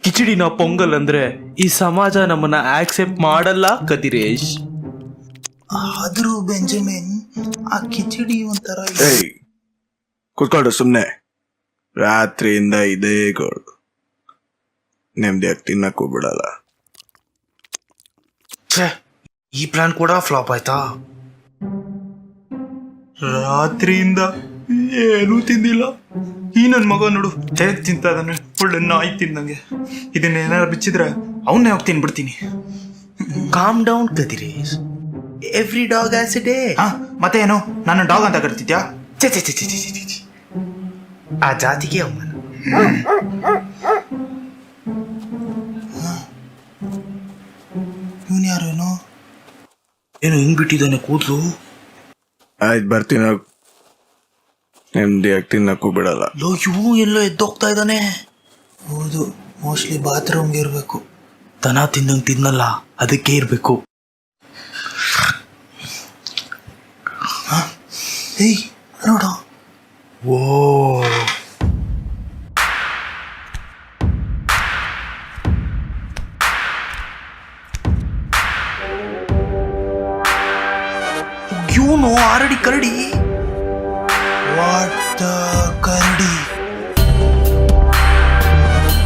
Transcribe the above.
ಕಿಚಡಿನ ಪೊಂಗಲ್ ಅಂದ್ರೆ ಈ ಸಮಾಜ ನಮ್ಮನ್ನ ಆಕ್ಸೆಪ್ಟ್ ಮಾಡಲ್ಲ ಕದಿರೇಶ್. ಆದ್ರೂ ಬೆಂಜಮಿನ್, ಆ ಕಿಚಡಿ ಒಂಥರ ಕೂತ್ಕೊಳ್ರು ಸುಮ್ನೆ. ರಾತ್ರಿಯಿಂದ ಇದೇ ಗೋಳು, ನೆಮ್ಮದಿಯಾಗಿ ತಿನ್ನಕ್ಕೂ ಬಿಡಲ್ಲ. ಈ ಪ್ಲಾನ್ ಕೂಡ ಫ್ಲಾಪ್ ಆಯ್ತಾ? ರಾತ್ರಿಯಿಂದ ಏನೂ ತಿಂದಿಲ್ಲ. ಈ ನನ್ನ ಮಗ ನೋಡು ಹೇಗ್ ತಿಂತಾ ಇದ್ದಾನೆ, ಒಳ್ಳೆ ನಾಯಿ ತಿಂದಂಗೆ. ಇದನ್ನೇನಾರು ಬಿಚ್ಚಿದ್ರೆ ಅವನ್ನೇ ಹೋಗಿ ತಿನ್ಬಿಡ್ತೀನಿ. Calm down Kadiresh, every dog has a day. ಮತ್ತೆ ಏನು, ನನ್ನ ಡಾಗ್ ಅಂತ ಕರಿತಿದ್ಯಾ? ಛೆ ಛೆ ಛೆ ಛೆ ಛೆ ಛೆ ಛೆ. ಆ ಜಾತಿಗೆ ಅವಮಾನ. ಇವನ್ ಯಾರೇನೋ ಏನು ಹಿಂಗ್ ಬಿಟ್ಟಿದ್ದಾನೆ ಕೂದಲು. ಆಯ್ತು ಬರ್ತೀನಿ, ನೆಮ್ಮದಿಯಾಗಿ ತಿನ್ನಕ್ಕೂ ಬಿಡಲ್ಲ. ಲೋ, ಇವು ಎಲ್ಲೋ ಎದ್ದೋಗ್ತಾ ಇದ್ದಾನೆ. ಹೌದು, ಮೋಸ್ಟ್ಲಿ ಬಾತ್ರೂಮ್ಗೆ ಇರಬೇಕು. ದನ ತಿಂದಂಗೆ ತಿನ್ನಲ್ಲ, ಅದಕ್ಕೆ ಇರಬೇಕು. ಏಯ್ ನೋಡು. ಓ, ಇವನು already Karadi. What the Karadi?